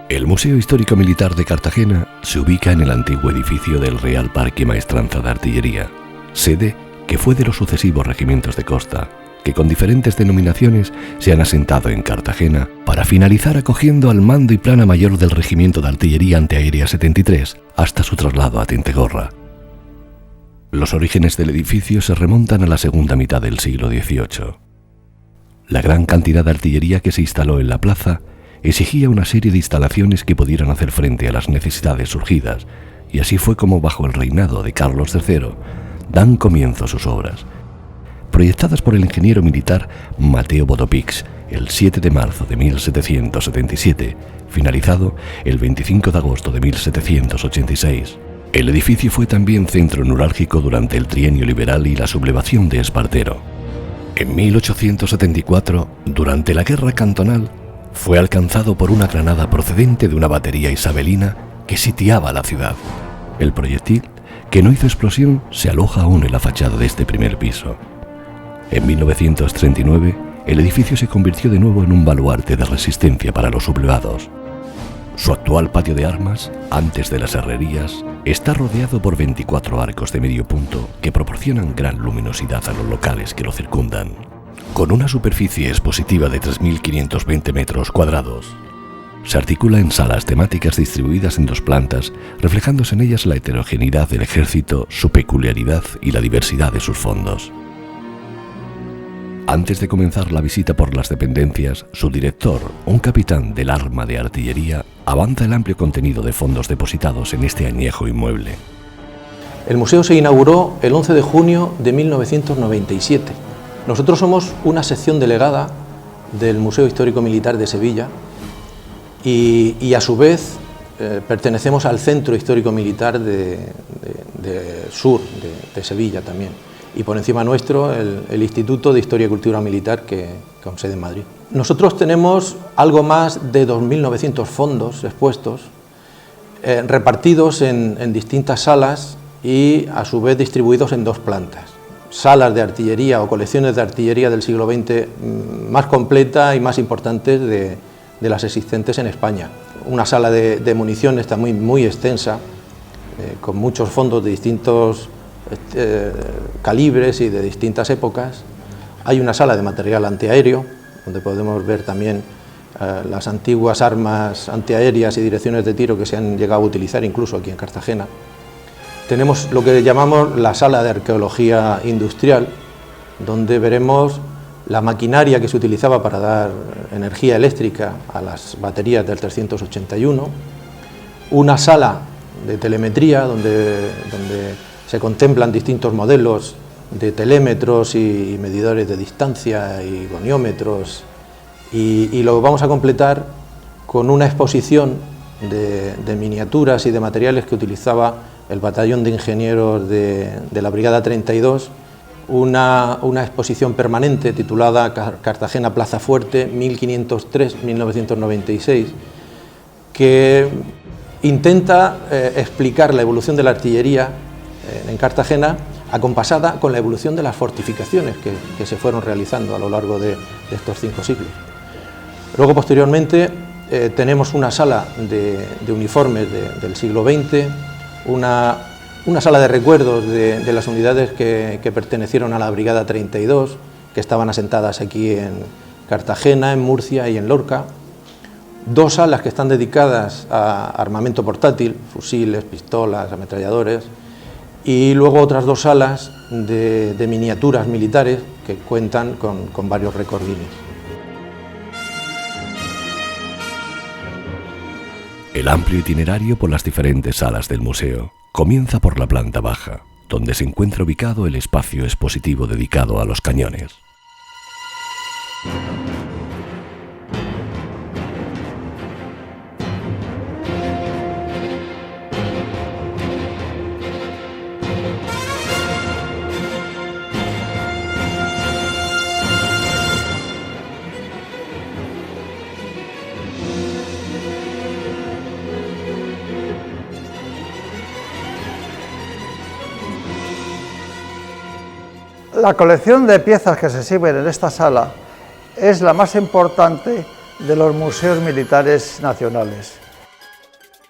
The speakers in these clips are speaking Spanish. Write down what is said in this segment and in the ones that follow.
El Museo Histórico Militar de Cartagena se ubica en el antiguo edificio del Real Parque y Maestranza de Artillería, sede que fue de los sucesivos regimientos de costa, que con diferentes denominaciones se han asentado en Cartagena para finalizar acogiendo al mando y plana mayor del Regimiento de Artillería Antiaérea 73 hasta su traslado a Tintegorra. Los orígenes del edificio se remontan a la segunda mitad del siglo XVIII. La gran cantidad de artillería que se instaló en la plaza exigía una serie de instalaciones que pudieran hacer frente a las necesidades surgidas, y así fue como bajo el reinado de Carlos III dan comienzo sus obras, proyectadas por el ingeniero militar Mateo Vodopix el 7 de marzo de 1777, finalizado el 25 de agosto de 1786. El edificio fue también centro neurálgico durante el trienio liberal y la sublevación de Espartero. En 1874, durante la Guerra Cantonal, fue alcanzado por una granada procedente de una batería isabelina que sitiaba la ciudad. El proyectil, que no hizo explosión, se aloja aún en la fachada de este primer piso. En 1939, el edificio se convirtió de nuevo en un baluarte de resistencia para los sublevados. Su actual patio de armas, antes de las herrerías, está rodeado por 24 arcos de medio punto que proporcionan gran luminosidad a los locales que lo circundan, con una superficie expositiva de 3.520 metros cuadrados. Se articula en salas temáticas distribuidas en 2 plantas, reflejándose en ellas la heterogeneidad del ejército, su peculiaridad y la diversidad de sus fondos. Antes de comenzar la visita por las dependencias, su director, un capitán del arma de artillería, avanza el amplio contenido de fondos depositados en este añejo inmueble. El museo se inauguró el 11 de junio de 1997. Nosotros somos una sección delegada del Museo Histórico Militar de Sevilla y a su vez pertenecemos al Centro Histórico Militar de Sur de Sevilla también. Y por encima nuestro el Instituto de Historia y Cultura Militar con sede en Madrid. Nosotros tenemos algo más de 2.900 fondos expuestos, repartidos en distintas salas y a su vez distribuidos en 2 plantas. Salas de artillería o colecciones de artillería del siglo XX más completa y más importantes de las existentes en España. Una sala de municiones está muy extensa, con muchos fondos de distintos calibres y de distintas épocas. Hay una sala de material antiaéreo, donde podemos ver también las antiguas armas antiaéreas y direcciones de tiro que se han llegado a utilizar incluso aquí en Cartagena. Tenemos lo que llamamos la sala de arqueología industrial, donde veremos la maquinaria que se utilizaba para dar energía eléctrica a las baterías del 381, una sala de telemetría donde se contemplan distintos modelos de telémetros y medidores de distancia y goniómetros, y lo vamos a completar con una exposición de miniaturas y de materiales que utilizaba el batallón de ingenieros de la Brigada 32, una exposición permanente titulada Cartagena Plaza Fuerte 1503-1996, que intenta explicar la evolución de la artillería en Cartagena acompasada con la evolución de las fortificaciones que se fueron realizando a lo largo de estos 5 siglos. Luego, posteriormente, tenemos una sala de uniformes del siglo XX, una sala de recuerdos de las unidades que pertenecieron a la Brigada 32, que estaban asentadas aquí en Cartagena, en Murcia y en Lorca, 2 salas que están dedicadas a armamento portátil, fusiles, pistolas, ametralladores, y luego otras 2 salas de miniaturas militares que cuentan con varios récord Guinness. El amplio itinerario por las diferentes salas del museo comienza por la planta baja, donde se encuentra ubicado el espacio expositivo dedicado a los cañones. La colección de piezas que se exhiben en esta sala es la más importante de los museos militares nacionales.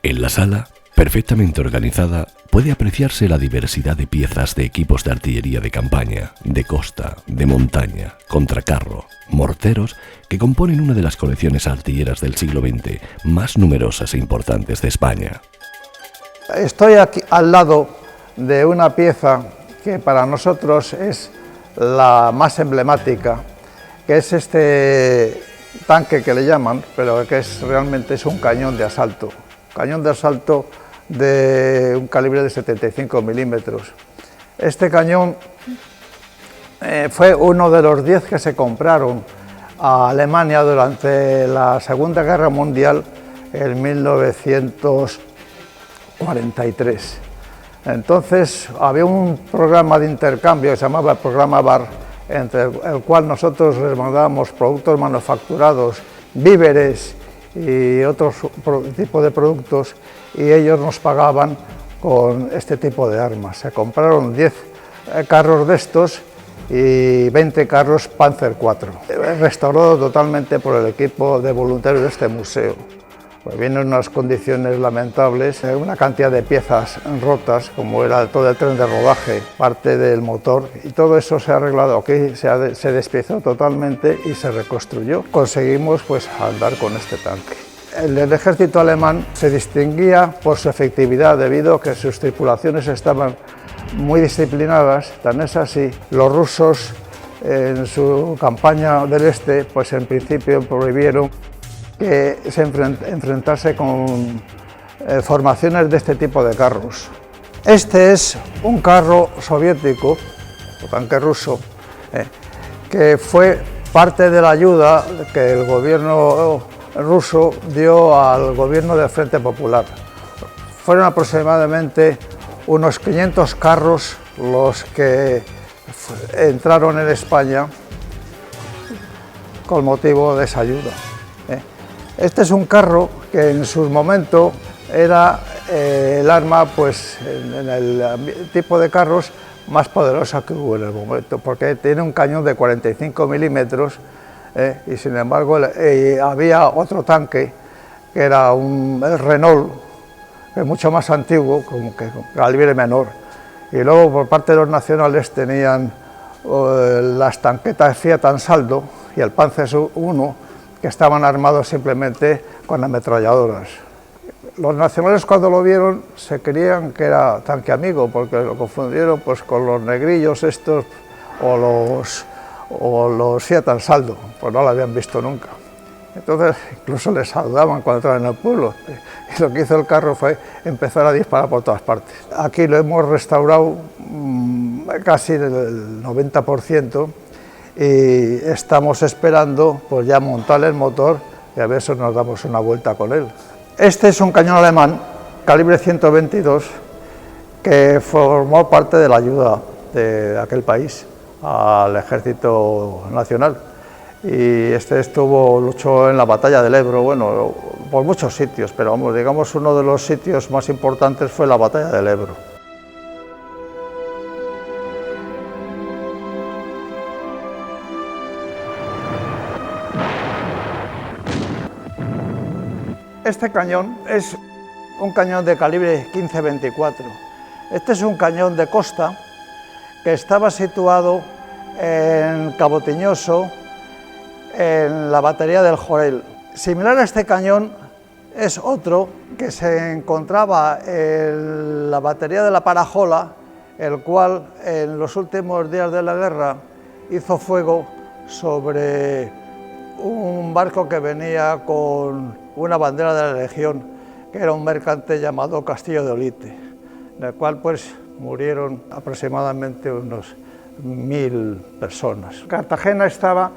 En la sala, perfectamente organizada, puede apreciarse la diversidad de piezas de equipos de artillería de campaña, de costa, de montaña, contracarro, morteros, que componen una de las colecciones artilleras del siglo XX más numerosas e importantes de España. Estoy aquí al lado de una pieza que para nosotros es la más emblemática, que es este tanque que le llaman, pero que realmente es un cañón de asalto. Cañón de asalto de un calibre de 75 milímetros. Este cañón fue uno de los 10 que se compraron a Alemania durante la Segunda Guerra Mundial en 1943. Entonces había un programa de intercambio que se llamaba el programa BAR, entre el cual nosotros les mandábamos productos manufacturados, víveres y otros tipos de productos, y ellos nos pagaban con este tipo de armas. Se compraron 10 carros de estos y 20 carros Panzer IV, restaurado totalmente por el equipo de voluntarios de este museo. Pues viene en unas condiciones lamentables, una cantidad de piezas rotas, como era todo el tren de rodaje, parte del motor, y todo eso se ha arreglado aquí, se despiezó totalmente y se reconstruyó. Conseguimos pues andar con este tanque. El ejército alemán se distinguía por su efectividad debido a que sus tripulaciones estaban muy disciplinadas, tan es así. Los rusos en su campaña del este, pues en principio prohibieron que se enfrentarse con formaciones de este tipo de carros. Este es un carro soviético, o tanque ruso, que fue parte de la ayuda que el gobierno ruso dio al gobierno del Frente Popular. Fueron aproximadamente unos 500 carros los que entraron en España con motivo de esa ayuda. Este es un carro que en su momento era el arma, pues, en el tipo de carros más poderosa que hubo en el momento, porque tiene un cañón de 45 milímetros y sin embargo había otro tanque que era el Renault, que es mucho más antiguo, como que calibre menor, y luego por parte de los nacionales tenían las tanquetas Fiat Ansaldo y el Panzer I, que estaban armados simplemente con ametralladoras. Los nacionales, cuando lo vieron, se creían que era tanque amigo, porque lo confundieron pues con los negrillos estos o los Fiat Ansaldo, pues no lo habían visto nunca. Entonces incluso les saludaban cuando entraban en el pueblo, y lo que hizo el carro fue empezar a disparar por todas partes. Aquí lo hemos restaurado casi el 90%, y estamos esperando pues ya montar el motor y a ver si nos damos una vuelta con él. Este es un cañón alemán, calibre 122, que formó parte de la ayuda de aquel país al ejército nacional. Y este luchó en la batalla del Ebro, bueno, por muchos sitios, pero vamos, digamos uno de los sitios más importantes fue la batalla del Ebro. Este cañón es un cañón de calibre 15-24. Este es un cañón de costa que estaba situado en Cabo Tiñoso, en la batería del Jorel. Similar a este cañón es otro que se encontraba en la batería de la Parajola, el cual en los últimos días de la guerra hizo fuego sobre un barco que venía con una bandera de la Legión, que era un mercante llamado Castillo de Olite, en el cual pues murieron aproximadamente unos 1000 personas. Cartagena estaba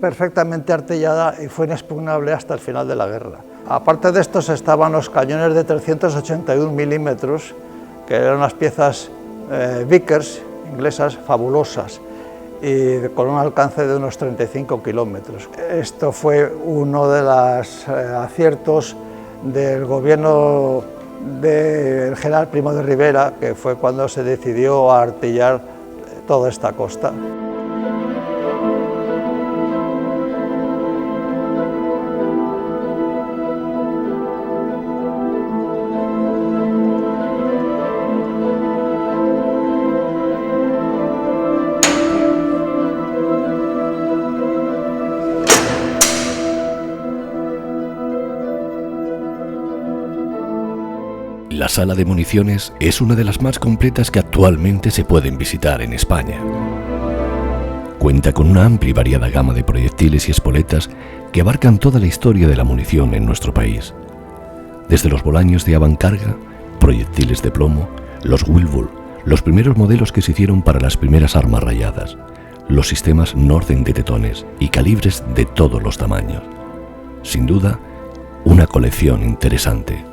perfectamente artillada y fue inexpugnable hasta el final de la guerra. Aparte de estos estaban los cañones de 381 milímetros, que eran unas piezas Vickers inglesas fabulosas, y con un alcance de unos 35 kilómetros. Esto fue uno de los aciertos del gobierno del general Primo de Rivera, que fue cuando se decidió a artillar toda esta costa. La sala de municiones es una de las más completas que actualmente se pueden visitar en España. Cuenta con una amplia y variada gama de proyectiles y espoletas que abarcan toda la historia de la munición en nuestro país. Desde los bolaños de avancarga, proyectiles de plomo, los Wilbur, los primeros modelos que se hicieron para las primeras armas rayadas, los sistemas Norden de tetones y calibres de todos los tamaños. Sin duda, una colección interesante.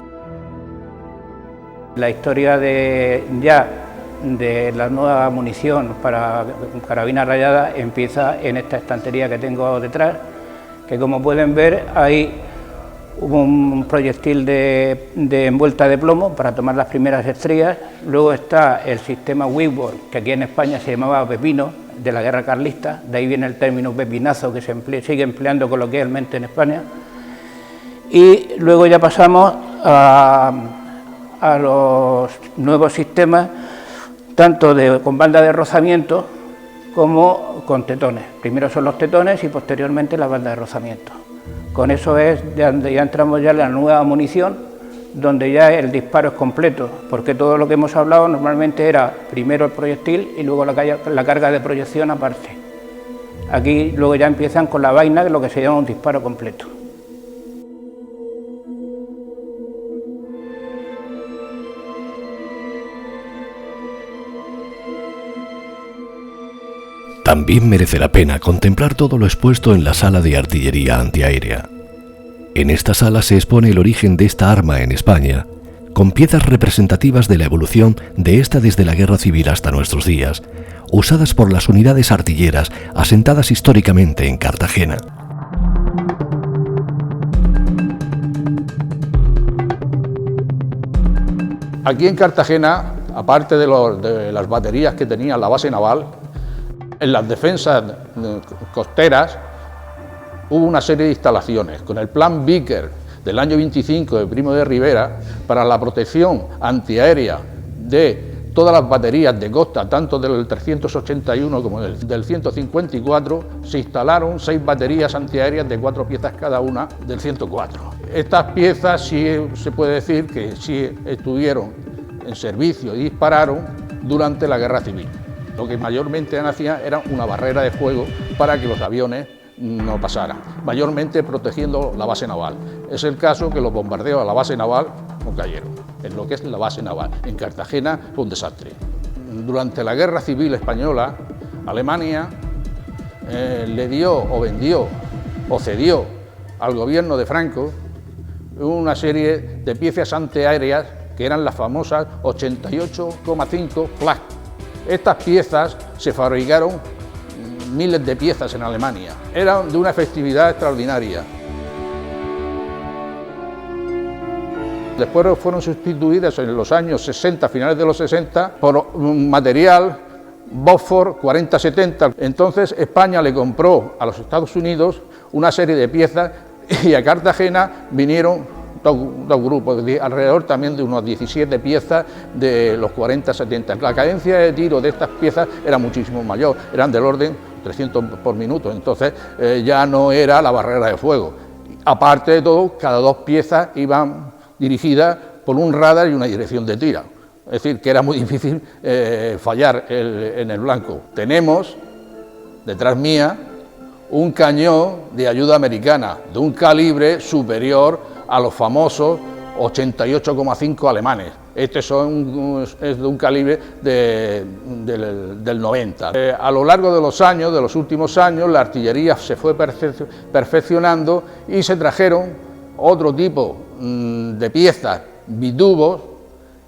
La historia de la nueva munición para carabina rayada empieza en esta estantería que tengo detrás, que como pueden ver hay un proyectil de envuelta de plomo para tomar las primeras estrías. Luego está el sistema Wilbur, que aquí en España se llamaba pepino, de la guerra carlista, de ahí viene el término pepinazo que sigue empleando coloquialmente en España. Y luego ya pasamos a los nuevos sistemas, tanto con banda de rozamiento como con tetones. Primero son los tetones y posteriormente la banda de rozamiento. Con eso es de donde ya entramos ya en la nueva munición, donde ya el disparo es completo, porque todo lo que hemos hablado normalmente era primero el proyectil y luego la carga de proyección aparte. Aquí luego ya empiezan con la vaina, que es lo que se llama un disparo completo. También merece la pena contemplar todo lo expuesto en la sala de artillería antiaérea. En esta sala se expone el origen de esta arma en España, con piezas representativas de la evolución de esta desde la Guerra Civil hasta nuestros días, usadas por las unidades artilleras asentadas históricamente en Cartagena. Aquí en Cartagena, aparte de las baterías que tenía la base naval, en las defensas costeras hubo una serie de instalaciones con el plan Vickers del año 25 de Primo de Rivera para la protección antiaérea de todas las baterías de costa, tanto del 381 como del 154, se instalaron 6 baterías antiaéreas de 4 piezas cada una del 104. Estas piezas sí se puede decir que sí estuvieron en servicio y dispararon durante la Guerra Civil. Lo que mayormente hacían era una barrera de fuego para que los aviones no pasaran, mayormente protegiendo la base naval. Es el caso que los bombardeos a la base naval no cayeron, en lo que es la base naval. En Cartagena fue un desastre. Durante la Guerra Civil Española, Alemania le dio o vendió o cedió al gobierno de Franco una serie de piezas antiaéreas que eran las famosas 88,5 Flak. Estas piezas se fabricaron miles de piezas en Alemania. Eran de una efectividad extraordinaria. Después fueron sustituidas en los años 60, finales de los 60, por material Bofors 40-70. Entonces España le compró a los Estados Unidos una serie de piezas y a Cartagena vinieron dos grupos, alrededor también de unos 17 piezas de los 40-70. La cadencia de tiro de estas piezas era muchísimo mayor, eran del orden 300 por minuto, entonces ya no era la barrera de fuego. Aparte de todo, cada 2 piezas iban dirigidas por un radar y una dirección de tiro, es decir, que era muy difícil fallar en el blanco. Tenemos, detrás mía, un cañón de ayuda americana, de un calibre superior a los famosos 88,5 alemanes. Este es de un calibre del 90. A lo largo de los años, de los últimos años, la artillería se fue perfeccionando y se trajeron otro tipo de piezas, bitubos,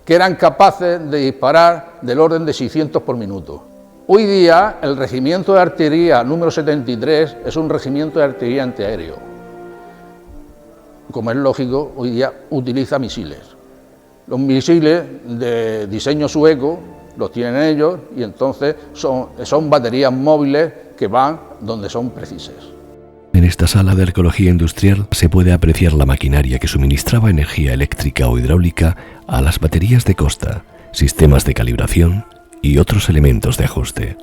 que eran capaces de disparar del orden de 600 por minuto. Hoy día el regimiento de artillería número 73 es un regimiento de artillería antiaéreo. Como es lógico, hoy día utiliza misiles. Los misiles de diseño sueco los tienen ellos y entonces son baterías móviles que van donde son precisas. En esta sala de arqueología industrial se puede apreciar la maquinaria que suministraba energía eléctrica o hidráulica a las baterías de costa, sistemas de calibración y otros elementos de ajuste.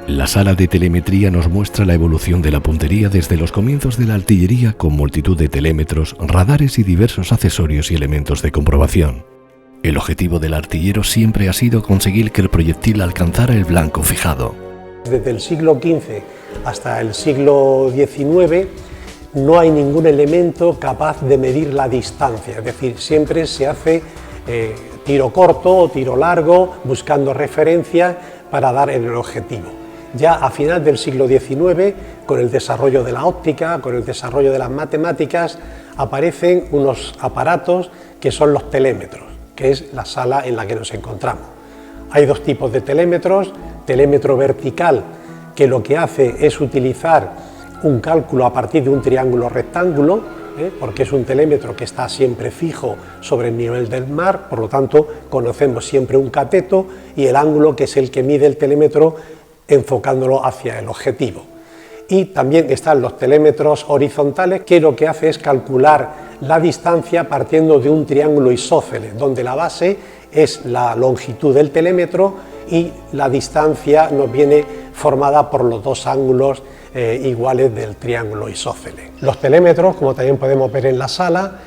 La sala de telemetría nos muestra la evolución de la puntería desde los comienzos de la artillería con multitud de telémetros, radares y diversos accesorios y elementos de comprobación. El objetivo del artillero siempre ha sido conseguir que el proyectil alcanzara el blanco fijado. Desde el siglo XV hasta el siglo XIX no hay ningún elemento capaz de medir la distancia, es decir, siempre se hace tiro corto o tiro largo, buscando referencias para dar el objetivo. Ya a final del siglo XIX, con el desarrollo de la óptica, con el desarrollo de las matemáticas, aparecen unos aparatos que son los telémetros, que es la sala en la que nos encontramos. Hay dos tipos de telémetros: telémetro vertical, que lo que hace es utilizar un cálculo a partir de un triángulo rectángulo, porque es un telémetro que está siempre fijo sobre el nivel del mar, por lo tanto conocemos siempre un cateto y el ángulo que es el que mide el telémetro enfocándolo hacia el objetivo. Y también están los telémetros horizontales, que lo que hace es calcular la distancia partiendo de un triángulo isósceles, donde la base es la longitud del telémetro y la distancia nos viene formada por los dos ángulos iguales del triángulo isósceles. Los telémetros, como también podemos ver en la sala,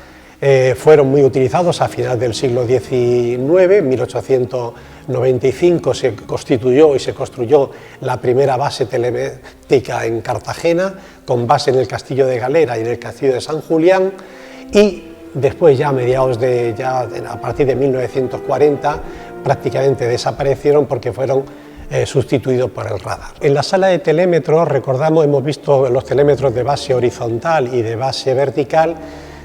fueron muy utilizados a final del siglo XIX. En 1895 se constituyó y se construyó la primera base telemétrica en Cartagena, con base en el Castillo de Galera y en el Castillo de San Julián, y después ya a partir de 1940 prácticamente desaparecieron porque fueron sustituidos por el radar. En la sala de telémetros, recordamos, hemos visto los telémetros de base horizontal y de base vertical,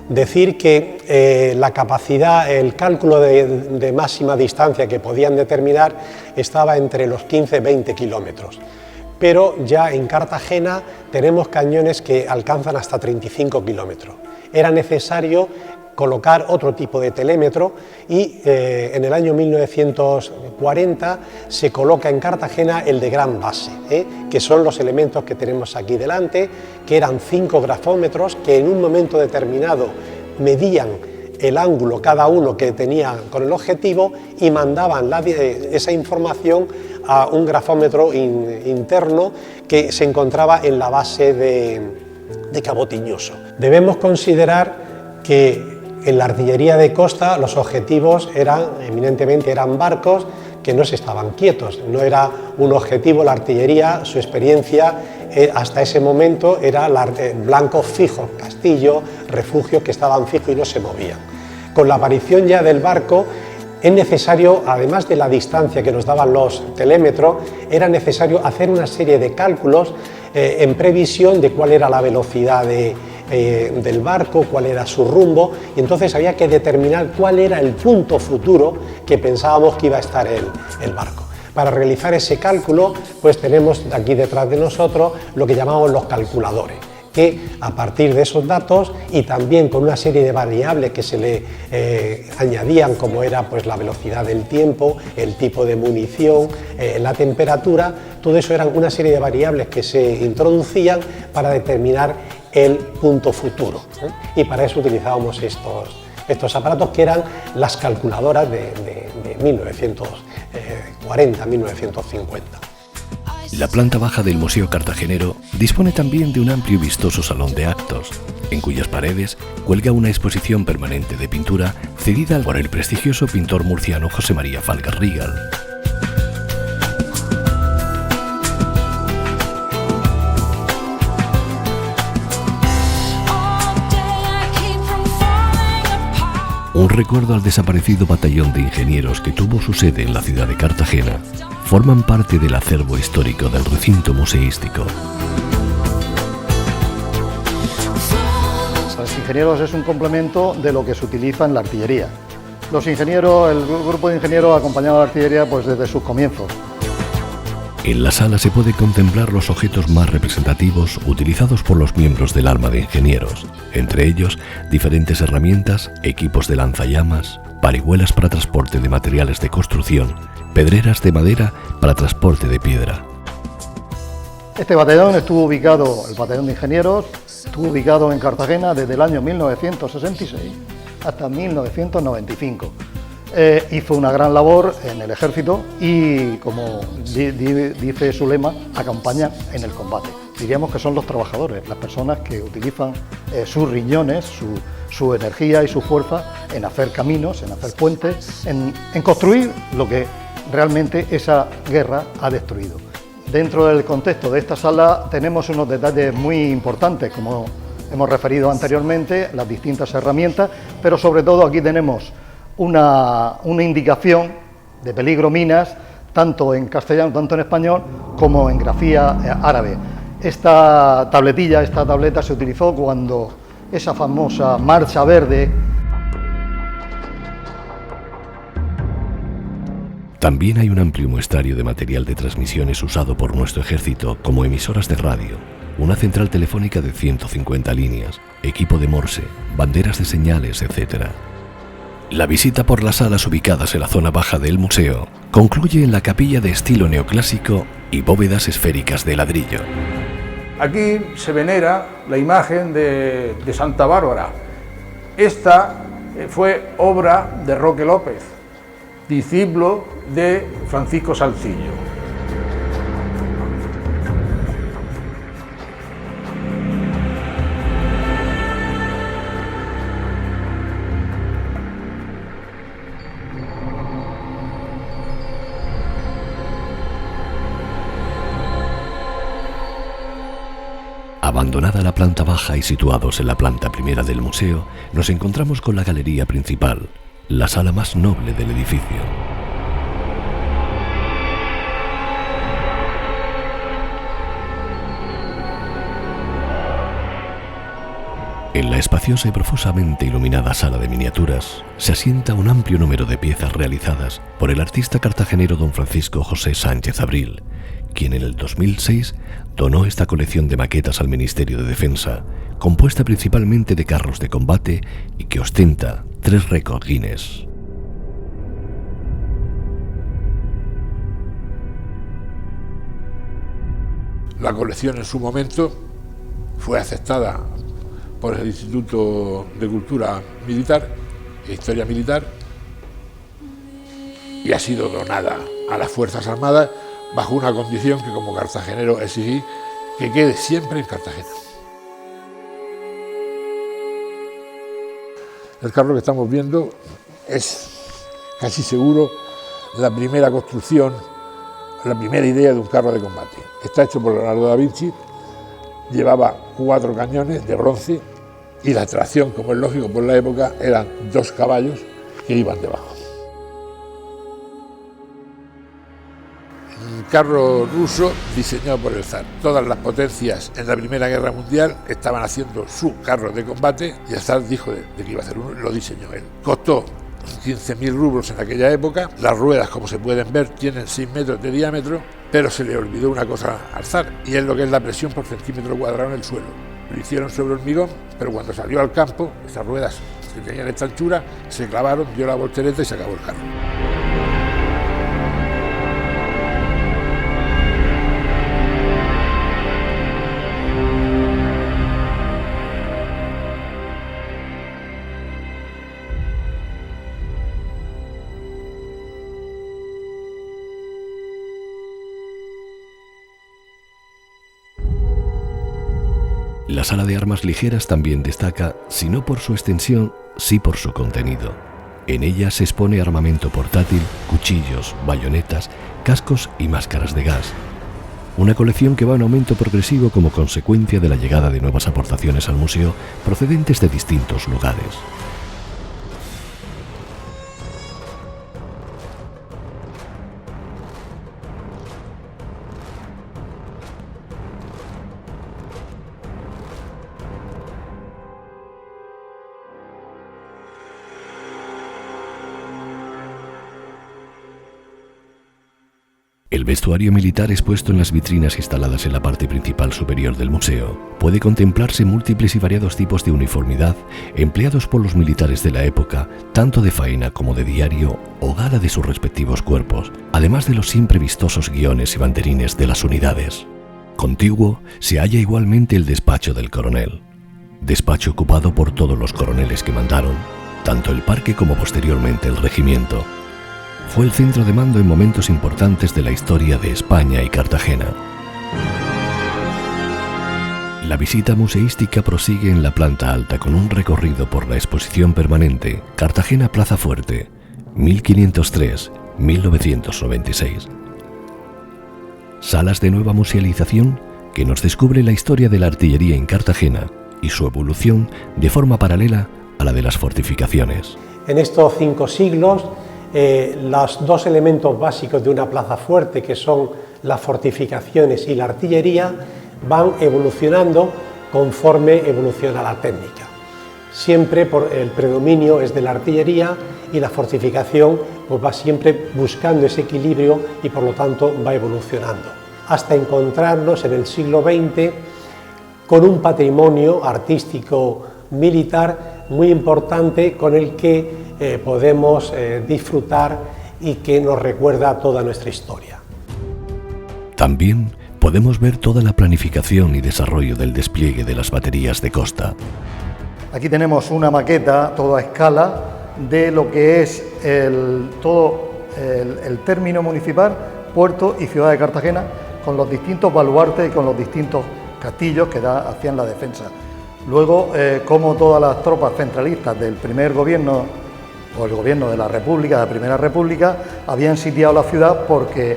decir que la capacidad, el cálculo de máxima distancia que podían determinar estaba entre los 15 y 20 kilómetros. Pero ya en Cartagena tenemos cañones que alcanzan hasta 35 kilómetros. Era necesario colocar otro tipo de telémetro y en el año 1940 se coloca en Cartagena el de gran base, que son los elementos que tenemos aquí delante, que eran 5 grafómetros que en un momento determinado medían el ángulo cada uno que tenía con el objetivo y mandaban esa información a un grafómetro interno que se encontraba en la base de Cabo Tiñoso. Debemos considerar que en la artillería de costa los objetivos eminentemente eran barcos que no se estaban quietos, no era un objetivo. La artillería, su experiencia hasta ese momento era blancos fijos, castillos, refugios que estaban fijos y no se movían. Con la aparición ya del barco es necesario, además de la distancia que nos daban los telémetros, era necesario hacer una serie de cálculos en previsión de cuál era la velocidad del barco, cuál era su rumbo, y entonces había que determinar cuál era el punto futuro que pensábamos que iba a estar el barco. Para realizar ese cálculo, pues tenemos aquí detrás de nosotros lo que llamamos los calculadores, que a partir de esos datos y también con una serie de variables que se le añadían, como era pues la velocidad del tiempo, el tipo de munición, la temperatura, todo eso eran una serie de variables que se introducían para determinar el punto futuro, y para eso utilizábamos estos aparatos que eran las calculadoras de 1940, 1950. La planta baja del Museo Cartagenero dispone también de un amplio y vistoso salón de actos, en cuyas paredes cuelga una exposición permanente de pintura cedida por el prestigioso pintor murciano José María Falgas Rigal. Un recuerdo al desaparecido batallón de ingenieros que tuvo su sede en la ciudad de Cartagena forman parte del acervo histórico del recinto museístico. Los ingenieros es un complemento de lo que se utiliza en la artillería. Los ingenieros, el grupo de ingenieros acompañaba a la artillería pues desde sus comienzos. En la sala se puede contemplar los objetos más representativos utilizados por los miembros del arma de ingenieros, entre ellos diferentes herramientas, equipos de lanzallamas, parihuelas para transporte de materiales de construcción, pedreras de madera para transporte de piedra. Este batallón estuvo ubicado, el batallón de ingenieros, estuvo ubicado en Cartagena desde el año 1966 hasta 1995. hizo una gran labor en el ejército y, como dice su lema, acompaña en el combate. Diríamos que son los trabajadores, las personas que utilizan sus riñones, su energía y su fuerza en hacer caminos, en hacer puentes, en construir lo que realmente esa guerra ha destruido. Dentro del contexto de esta sala tenemos unos detalles muy importantes, como hemos referido anteriormente, las distintas herramientas, pero sobre todo aquí tenemos una indicación de peligro minas, tanto en castellano, tanto en español, como en grafía árabe. Esta tableta se utilizó cuando esa famosa Marcha Verde. También hay un amplio muestrario de material de transmisiones usado por nuestro ejército, como emisoras de radio, una central telefónica de 150 líneas, equipo de Morse, banderas de señales, etc. La visita por las salas ubicadas en la zona baja del museo concluye en la capilla de estilo neoclásico y bóvedas esféricas de ladrillo. Aquí se venera la imagen de Santa Bárbara. Esta fue obra de Roque López, discípulo de Francisco Salzillo. Abandonada la planta baja y situados en la planta primera del museo, nos encontramos con la galería principal, la sala más noble del edificio. En la espaciosa y profusamente iluminada sala de miniaturas se asienta un amplio número de piezas realizadas por el artista cartagenero don Francisco José Sánchez Abril, quien en el 2006 donó esta colección de maquetas al Ministerio de Defensa, compuesta principalmente de carros de combate y que ostenta 3 récords Guinness. La colección en su momento fue aceptada por el Instituto de Cultura Militar e Historia Militar y ha sido donada a las Fuerzas Armadas bajo una condición que como cartagenero exigí que quede siempre en Cartagena. El carro que estamos viendo es casi seguro la primera construcción, la primera idea de un carro de combate. Está hecho por Leonardo da Vinci, llevaba 4 cañones de bronce y la tracción, como es lógico por la época, eran 2 caballos que iban debajo. Un carro ruso diseñado por el zar. Todas las potencias en la Primera Guerra Mundial estaban haciendo su carro de combate y el zar dijo de que iba a hacer uno, lo diseñó él. Costó 15.000 rublos en aquella época. Las ruedas, como se pueden ver, tienen 6 metros de diámetro, pero se le olvidó una cosa al zar, y es lo que es la presión por centímetro cuadrado en el suelo. Lo hicieron sobre hormigón, pero cuando salió al campo, esas ruedas que tenían esta anchura, se clavaron, dio la voltereta y se acabó el carro. La sala de armas ligeras también destaca, si no por su extensión, sí por su contenido. En ella se expone armamento portátil, cuchillos, bayonetas, cascos y máscaras de gas. Una colección que va en aumento progresivo como consecuencia de la llegada de nuevas aportaciones al museo procedentes de distintos lugares. El vestuario militar expuesto en las vitrinas instaladas en la parte principal superior del museo puede contemplarse múltiples y variados tipos de uniformidad empleados por los militares de la época, tanto de faena como de diario o gala de sus respectivos cuerpos, además de los siempre vistosos guiones y banderines de las unidades. Contiguo se halla igualmente el despacho del coronel, despacho ocupado por todos los coroneles que mandaron, tanto el parque como posteriormente el regimiento. Fue el centro de mando en momentos importantes de la historia de España y Cartagena. La visita museística prosigue en la planta alta con un recorrido por la exposición permanente Cartagena Plaza Fuerte, 1503-1996. Salas de nueva musealización que nos descubre la historia de la artillería en Cartagena y su evolución de forma paralela a la de las fortificaciones. En estos 5 siglos, los 2 elementos básicos de una plaza fuerte, que son las fortificaciones y la artillería, van evolucionando conforme evoluciona la técnica. Siempre el predominio es de la artillería y la fortificación pues va siempre buscando ese equilibrio y por lo tanto va evolucionando, hasta encontrarnos en el siglo XX con un patrimonio artístico militar muy importante con el que podemos disfrutar y que nos recuerda toda nuestra historia. También podemos ver toda la planificación y desarrollo del despliegue de las baterías de costa. Aquí tenemos una maqueta, todo a escala, de lo que es todo el término municipal, puerto y ciudad de Cartagena, con los distintos baluartes y con los distintos castillos que hacían la defensa. Luego, cómo todas las tropas centralistas del primer gobierno, o el gobierno de la República, de la Primera República, habían sitiado la ciudad porque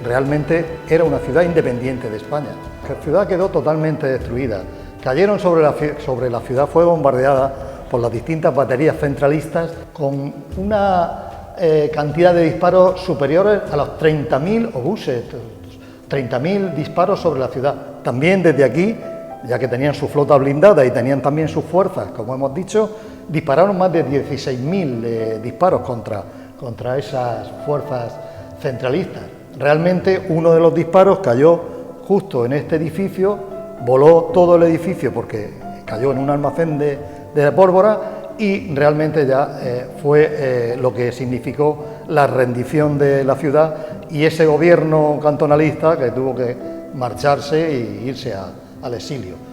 realmente era una ciudad independiente de España. La ciudad quedó totalmente destruida. Cayeron sobre la ciudad, fue bombardeada por las distintas baterías centralistas con una cantidad de disparos superiores a los 30.000 obuses, 30.000 disparos sobre la ciudad. También desde aquí, ya que tenían su flota blindada y tenían también sus fuerzas, como hemos dicho, dispararon más de 16.000 disparos contra esas fuerzas centralistas. Realmente uno de los disparos cayó justo en este edificio, voló todo el edificio porque cayó en un almacén de pólvora y realmente ya fue lo que significó la rendición de la ciudad y ese gobierno cantonalista que tuvo que marcharse e irse al exilio.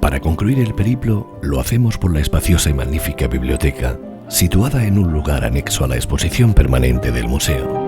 Para concluir el periplo, lo hacemos por la espaciosa y magnífica biblioteca, situada en un lugar anexo a la exposición permanente del museo.